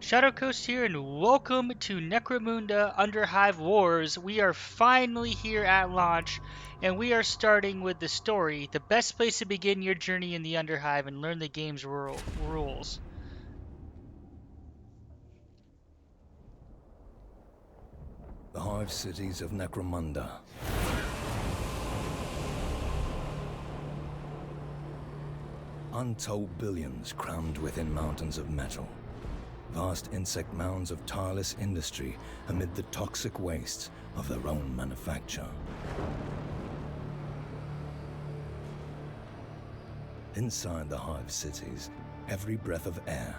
Shadow Coast here, and welcome to Necromunda Underhive Wars. We are finally here at launch, and we are starting with the story, the best place to begin your journey in the Underhive and learn the game's rules. The Hive cities of Necromunda. Untold billions crammed within mountains of metal. Vast insect mounds of tireless industry amid the toxic wastes of their own manufacture. Inside the Hive cities, every breath of air,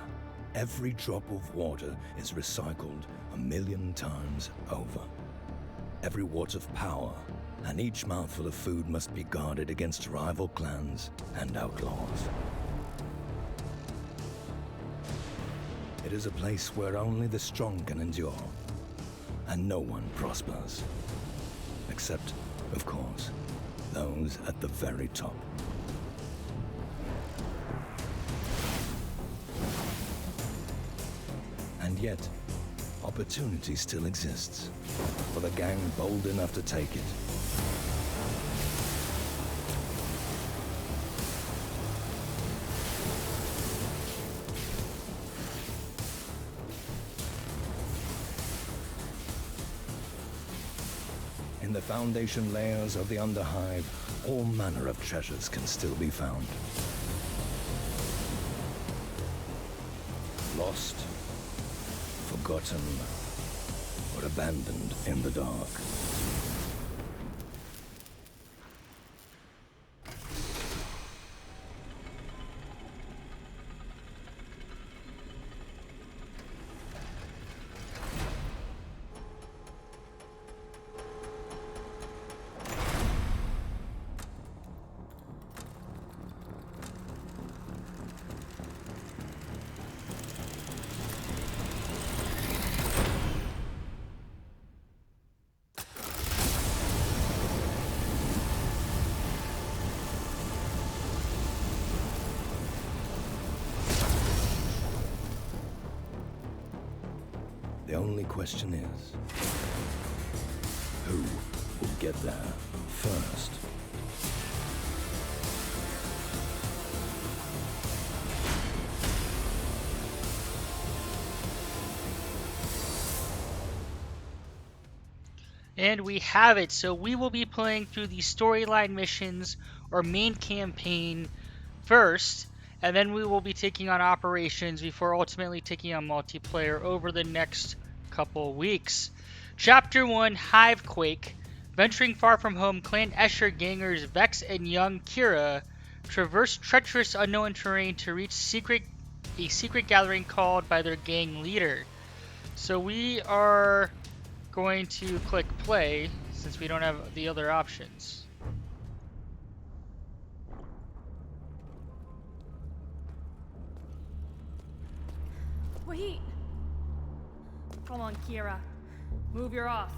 every drop of water is recycled 1,000,000 times over. Every watt of power and each mouthful of food must be guarded against rival clans and outlaws. It is a place where only the strong can endure, and no one prospers. Except, of course, those at the very top. And yet, opportunity still exists for the gang bold enough to take it. In the foundation layers of the Underhive, all manner of treasures can still be found. Lost, forgotten, or abandoned in the dark. The only question is, who will get there first? And we have it, so we will be playing through the storyline missions or main campaign first, and then we will be taking on operations before ultimately taking on multiplayer over the next couple weeks. Chapter 1, Hive Quake. Venturing far from home, Clan Escher gangers Vex and young Kira traverse treacherous unknown terrain to reach a secret gathering called by their gang leader. So we are going to click play since we don't have the other options. Wait! Come on, Kira. Move your off.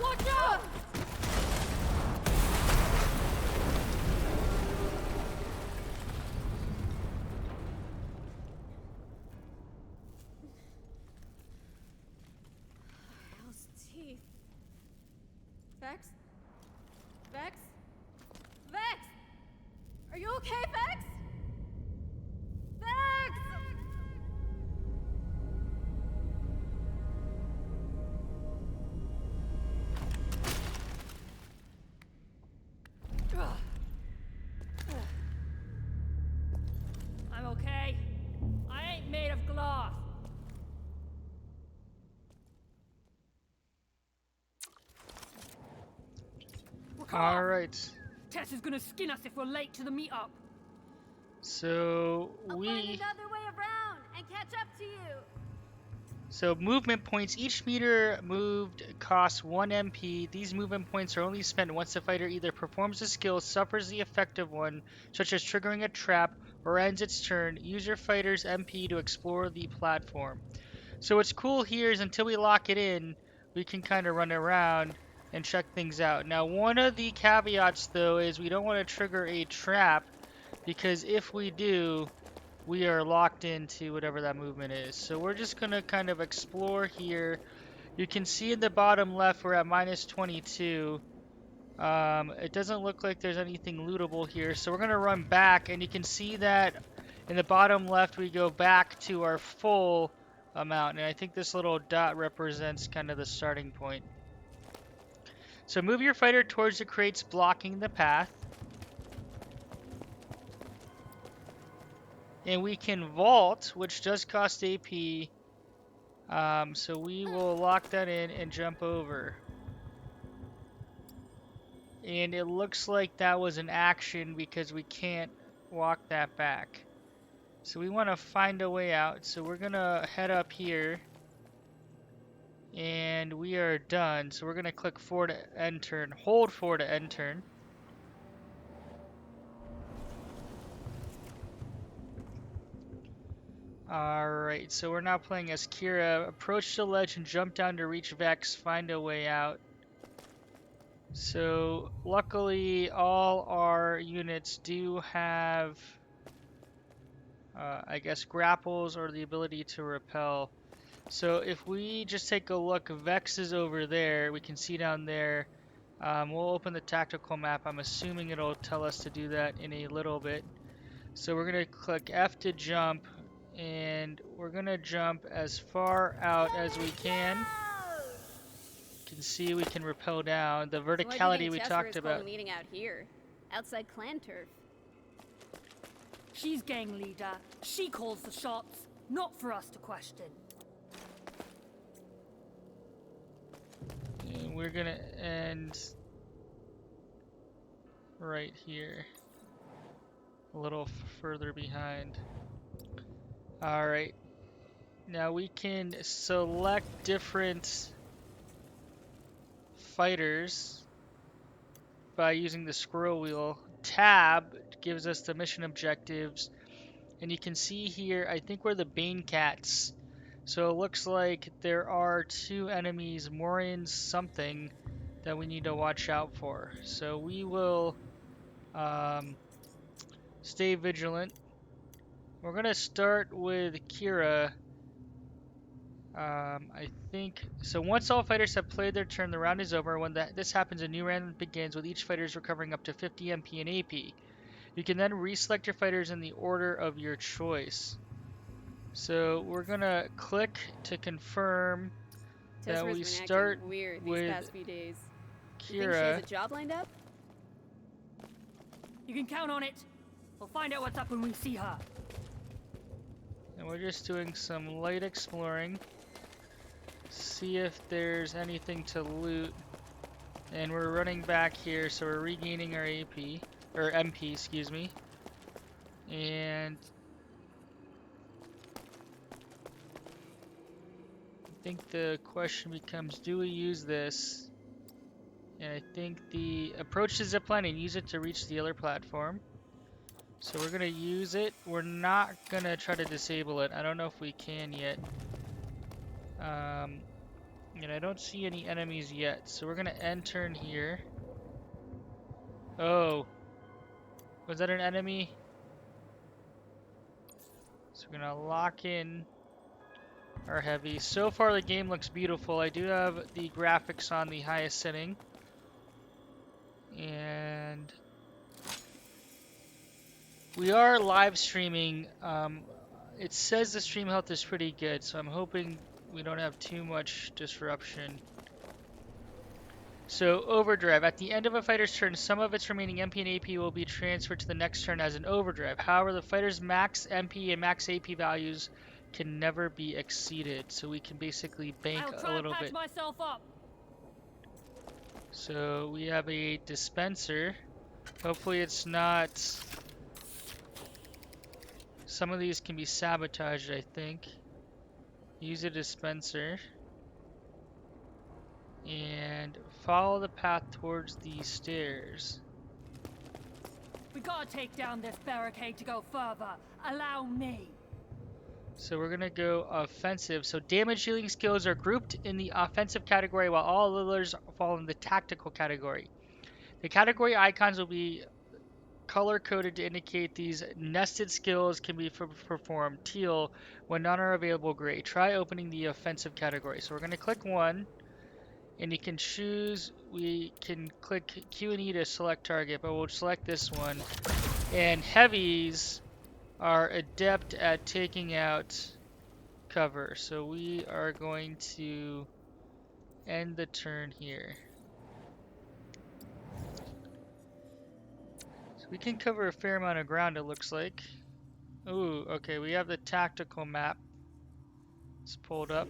Watch out! Those teeth. Vex? Vex? Vex! Are you okay, Vex? Vex! I'm okay. I ain't made of glass. Alright, Tess is gonna skin us if we're late to the meetup. so I'll find another way around and catch up to you. So movement points. Each meter moved costs 1 MP. These movement points are only spent once the fighter either performs a skill, suffers the effect of one, such as triggering a trap, or ends its turn, use your fighter's MP to explore the platform. So what's cool here is until we lock it in, we can kind of run around and check things out. Now, one of the caveats, though, is we don't want to trigger a trap, because if we do, we are locked into whatever that movement is. So we're just going to kind of explore here. You can see in the bottom left, we're at minus 22. It doesn't look like there's anything lootable here, so we're going to run back, and you can see that in the bottom left we go back to our full amount, and I think this little dot represents kind of the starting point. So move your fighter towards the crates blocking the path, and we can vault, which does cost AP, so we will lock that in and jump over. And it looks like that was an action because we can't walk that back. So we want to find a way out. So we're going to head up here. And we are done. So we're going to click 4 to end turn. Hold 4 to end turn. Alright, so we're now playing as Kira. Approach the ledge and jump down to reach Vex. Find a way out. So luckily all our units do have I guess grapples or the ability to repel. So if we just take a look, Vex is over there. We can see down there. We'll open the tactical map. I'm assuming it'll tell us to do that in a little bit. So we're going to click F to jump, and we're going to jump as far out as we can. You can see we can rappel down. The verticality we talked about. A meeting out here, outside clan turf. She's gang leader. She calls the shots, not for us to question. And we're gonna end right here, a little further behind. Alright, now we can select different fighters by using the scroll wheel. Tab gives us the mission objectives, and you can see here, I think we're the Bane Cats. So it looks like there are 2 enemies, Morians something, that we need to watch out for. So we will stay vigilant. We're going to start with Kira. I think, so once all fighters have played their turn, the round is over. When this happens, a new round begins with each fighter recovering up to 50 MP and AP. You can then reselect your fighters in the order of your choice. So we're gonna click to confirm that we start weird with these past few days. Kira. You think she has a job lined up? You can count on it. We'll find out what's up when we see her. And we're just doing some light exploring. See if there's anything to loot. And we're running back here, so we're regaining our AP, or MP, excuse me. And I think the question becomes, do we use this? And I think the approach the zipline and use it to reach the other platform. So we're gonna use it. We're not gonna try to disable it. I don't know if we can yet. And I don't see any enemies yet. So we're gonna end turn here. Oh, was that an enemy? So we're gonna lock in our heavy. So far the game looks beautiful. I do have the graphics on the highest setting. And we are live streaming. It says the stream health is pretty good, so I'm hoping we don't have too much disruption. So overdrive. At the end of a fighter's turn, some of its remaining MP and AP will be transferred to the next turn as an overdrive. However, the fighter's max MP and max AP values can never be exceeded, so we can basically bank a little bit. Myself up. So we have a dispenser. Hopefully it's not... Some of these can be sabotaged, I think. Use a dispenser. And follow the path towards the stairs. We gotta take down this barricade to go further. Allow me. So we're gonna go offensive. So damage dealing skills are grouped in the offensive category while all others fall in the tactical category. The category icons will be color coded to indicate these nested skills can be performed. Teal when none are available. Gray. Try opening the offensive category. So we're gonna click one, and you can choose. We can click Q and E to select target, but we'll select this one. And heavies are adept at taking out cover, so we are going to end the turn here. So we can cover a fair amount of ground, it looks like. Ooh, okay, we have the tactical map. It's pulled up.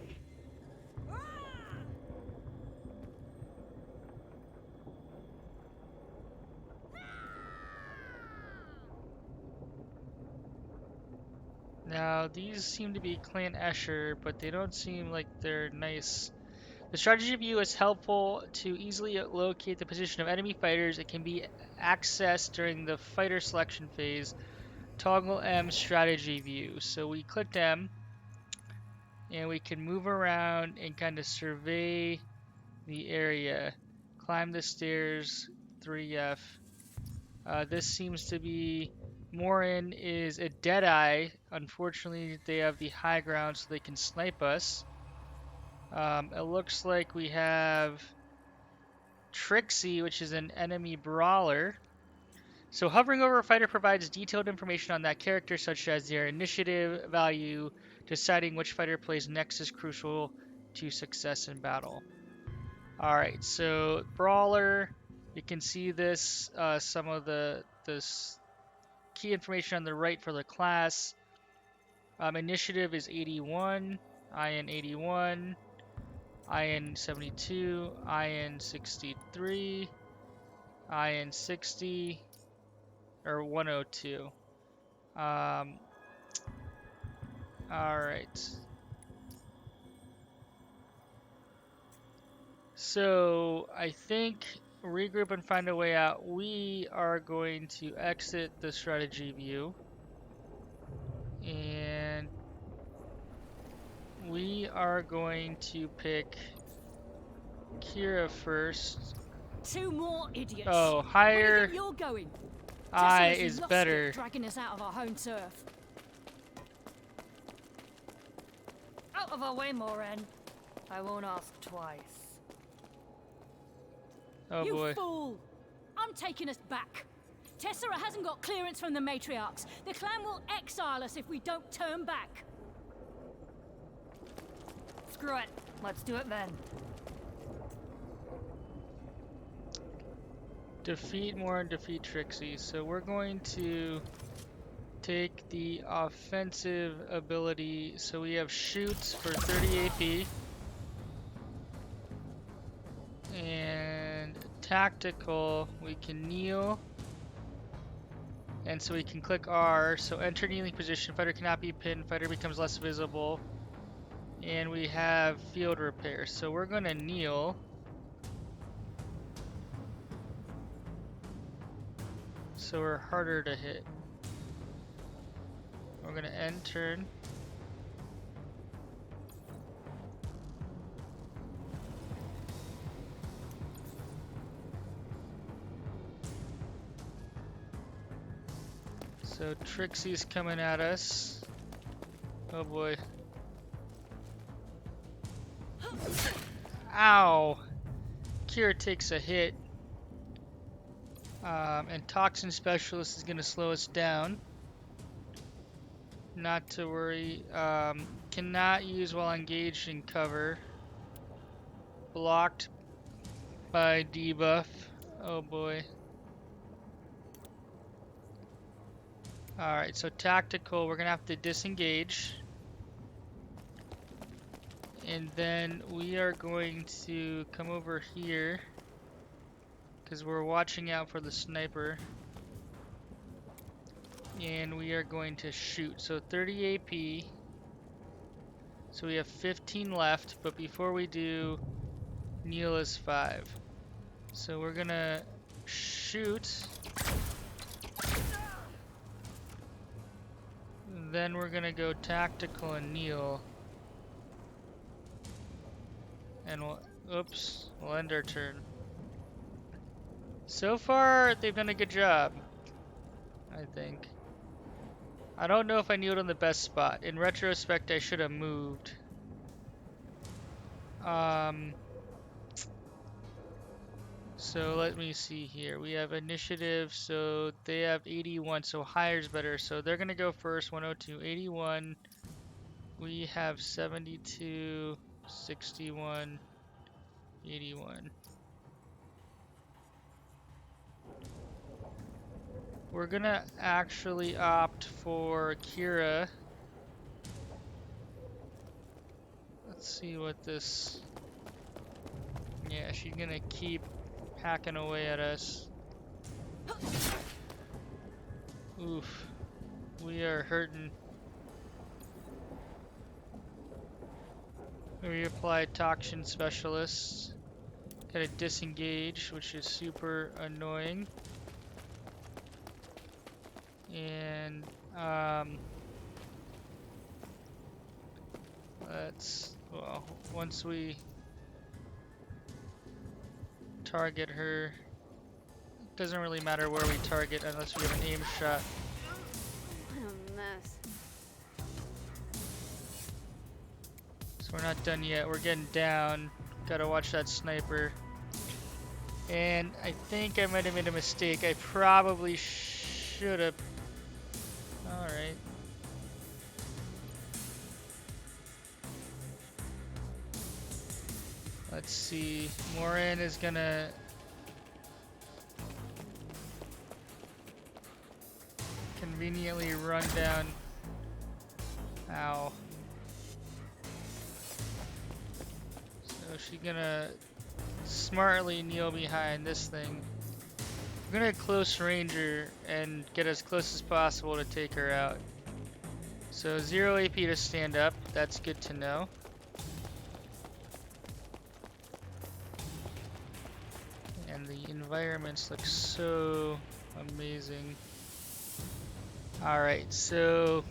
Now, these seem to be Clan Escher, but they don't seem like they're nice. The strategy view is helpful to easily locate the position of enemy fighters. It can be accessed during the fighter selection phase. Toggle M strategy view. So we clicked M, and we can move around and kind of survey the area. Climb the stairs, 3F. This seems to be Morin is a Deadeye. Unfortunately, they have the high ground so they can snipe us. It looks like we have Trixie, which is an enemy brawler. So hovering over a fighter provides detailed information on that character, such as their initiative value. Deciding which fighter plays next is crucial to success in battle. Alright, so brawler, you can see this, some of this key information on the right for the class. Initiative is 81, IN 81, IN 72, IN 63, IN 60, or 102. Alright. So, I think regroup and find a way out. We are going to exit the strategy view. And we are going to pick Kira first. Two more idiots. Oh, Where do you higher think you're going? I Just so is lost better. It, dragging us out of our home turf. Out of our way, Moran. I won't ask twice. Oh you boy. fool! I'm taking us back. Tessera hasn't got clearance from the matriarchs. The clan will exile us if we don't turn back. Screw it. Let's do it then. Defeat more and defeat Trixie. So we're going to take the offensive ability. So we have shoots for 30 AP. And tactical, we can kneel. And so we can click R. So enter kneeling position. Fighter cannot be pinned. Fighter becomes less visible. And we have field repair. So we're going to kneel. So we're harder to hit. We're going to end turn. So Trixie's coming at us. Oh boy. Ow! Kira takes a hit. And Toxin Specialist is going to slow us down. Not to worry. Cannot use while engaged in cover. Blocked by debuff. Oh boy. Alright, so tactical, we're going to have to disengage. And then we are going to come over here, because we're watching out for the sniper. And we are going to shoot. So 30 AP. So we have 15 left, but before we do, kneel is 5. So we're going to shoot. then we're gonna go tactical and kneel. And we'll end our turn. So far, they've done a good job, I think. I don't know if I kneeled in the best spot. In retrospect, I should have moved. So let me see here. We have initiative, so they have 81, so higher's better. So they're gonna go first, 102, 81. We have 72, 61, 81. We're gonna actually opt for Kira. Let's see what this... Yeah, she's gonna keep hacking away at us. Oof. We are hurting. We applied Toxin Specialist. Gotta disengage, which is super annoying. And, well, once we target her, it doesn't really matter where we target unless we have an aim shot. What a mess. So we're not done yet. We're getting down. Gotta watch that sniper. And I think I might have made a mistake. I probably should have. Alright. Let's see. Moran is gonna conveniently run down. Ow. So she's gonna smartly kneel behind this thing. We're gonna close ranger and get as close as possible to take her out. So 0 AP to stand up. That's good to know. And the environments look so amazing. Alright, so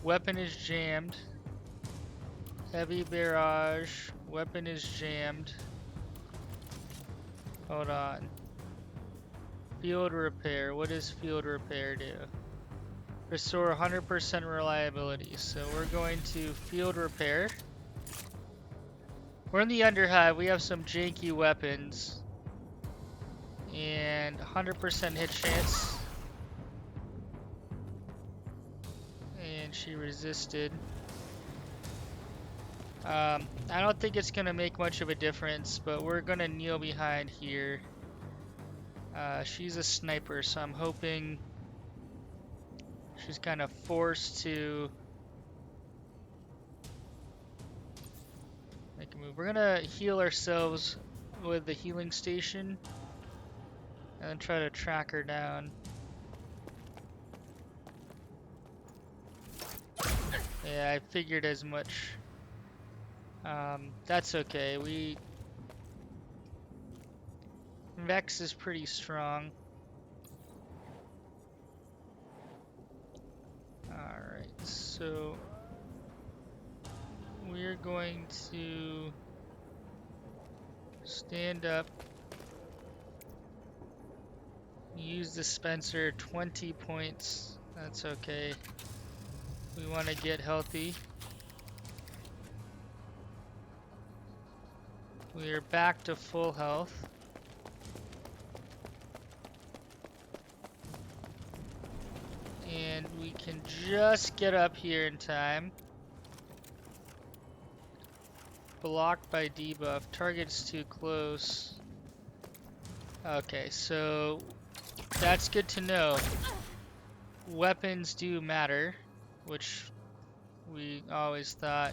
weapon is jammed. Heavy barrage. Weapon is jammed. Hold on. Field repair. What does field repair do? Restore 100% reliability. So we're going to field repair. We're in the Underhive. We have some janky weapons. And 100% hit chance. And she resisted. I don't think it's gonna make much of a difference, but we're gonna kneel behind here. She's a sniper, so I'm hoping she's kind of forced to make a move. We're gonna heal ourselves with the healing station and then try to track her down. Yeah, I figured as much. That's okay. Vex is pretty strong. Alright, so we're going to stand up, use dispenser, 20 points. That's okay. We want to get healthy. We are back to full health. And we can just get up here in time. Blocked by debuff. Target's too close. Okay, so that's good to know. Weapons do matter, which we always thought.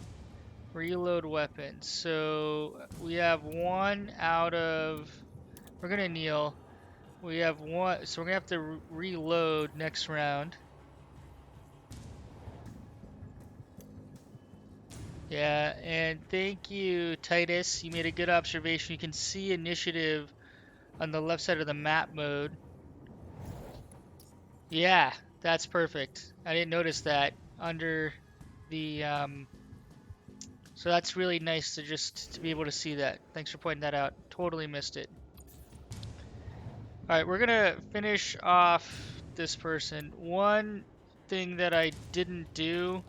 Reload weapons. So we have one out of... We're gonna kneel. We have one, so we're gonna have to reload next round. Yeah, and thank you, Titus. You made a good observation. You can see initiative on the left side of the map mode. Yeah, that's perfect. I didn't notice that under the so that's really nice to just to be able to see that. Thanks for pointing that out. Totally missed it. All right, we're gonna finish off this person. One thing that I didn't do,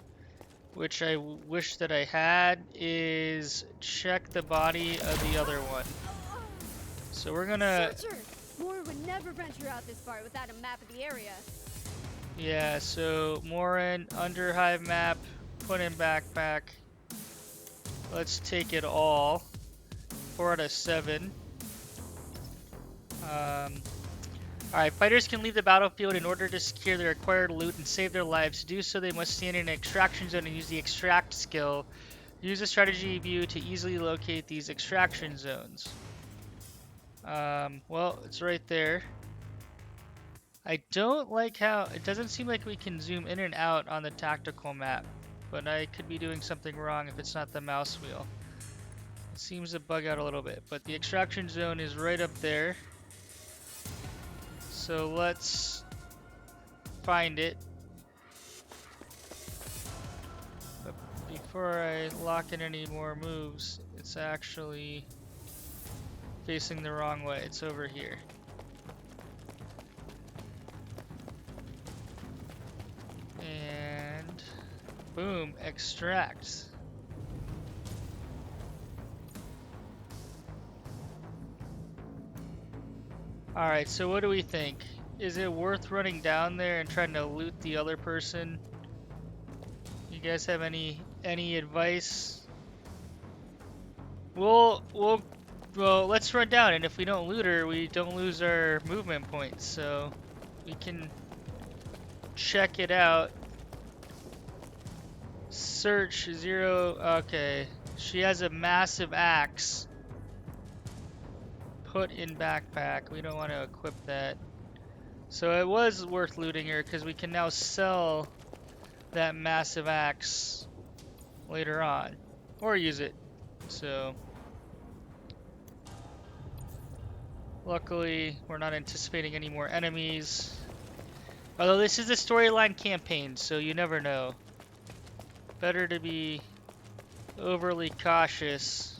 which I wish that I had, is check the body of the other one. So we're gonna, Searcher! Moore would never venture out this far without a map of the area. yeah, so Morin, Underhive map, put in backpack. Let's take it all. 4 out of 7. Alright, fighters can leave the battlefield in order to secure their acquired loot and save their lives. To do so, they must stand in an extraction zone and use the extract skill. Use the strategy view to easily locate these extraction zones. Well, it's right there. I don't like how it doesn't seem like we can zoom in and out on the tactical map, but I could be doing something wrong if it's not the mouse wheel. It seems to bug out a little bit, but the extraction zone is right up there. So let's find it. But before I lock in any more moves, it's actually facing the wrong way. It's over here. And boom, extract. Alright, so what do we think? Is it worth running down there and trying to loot the other person? You guys have any advice? Well, let's run down, and if we don't loot her, we don't lose our movement points, so we can check it out. Search 0. Okay, she has a massive axe. Put in backpack. We don't want to equip that. So it was worth looting her because we can now sell that massive axe later on, or use it. So luckily we're not anticipating any more enemies. Although this is a storyline campaign, so you never know. Better to be overly cautious.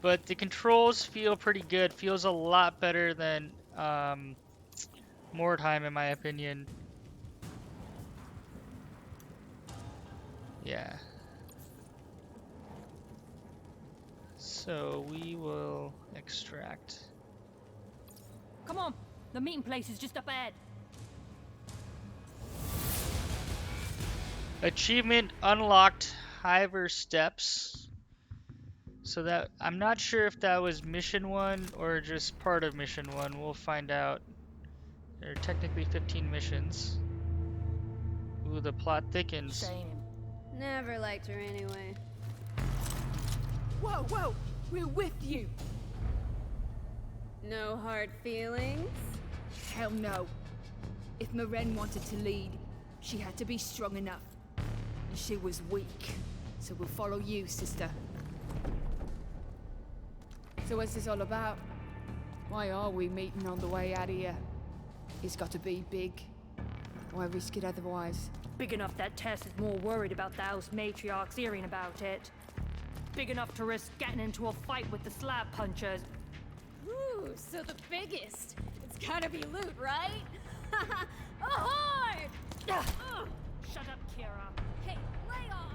But the controls feel pretty good. Feels a lot better than Mordheim, in my opinion. Yeah. So we will extract. Come on, the meeting place is just up ahead. Achievement unlocked. Hive steps. So that I'm not sure if that was mission 1 or just part of mission 1. We'll find out. There are technically 15 missions. Ooh, the plot thickens. Shame. Never liked her anyway. Whoa, whoa, we're with you. No hard feelings? Hell no. If Maren wanted to lead, she had to be strong enough. And she was weak. So we'll follow you, sister. So what's this all about? Why are we meeting on the way out of here? It's got to be big. Why risk it otherwise? Big enough that Tess is more worried about those matriarchs hearing about it. Big enough to risk getting into a fight with the slab punchers. Ooh, so the biggest. It's gotta be loot, right? Ahoy! Ugh. Shut up, Kira. Hey, lay off!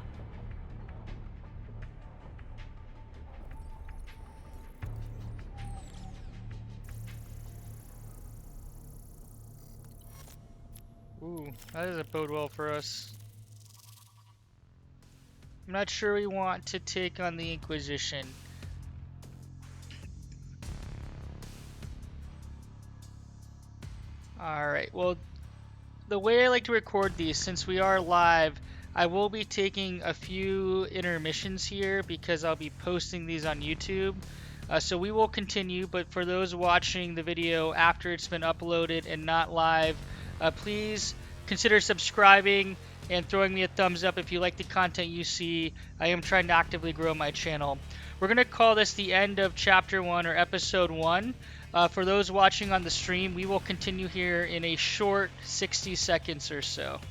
Ooh, that doesn't bode well for us. I'm not sure we want to take on the Inquisition. Alright, well, the way I like to record these, since we are live, I will be taking a few intermissions here because I'll be posting these on YouTube. So we will continue, but for those watching the video after it's been uploaded and not live, please consider subscribing and throwing me a thumbs up if you like the content you see. I am trying to actively grow my channel. We're going to call this the end of Chapter 1 or Episode 1. For those watching on the stream, we will continue here in a short 60 seconds or so.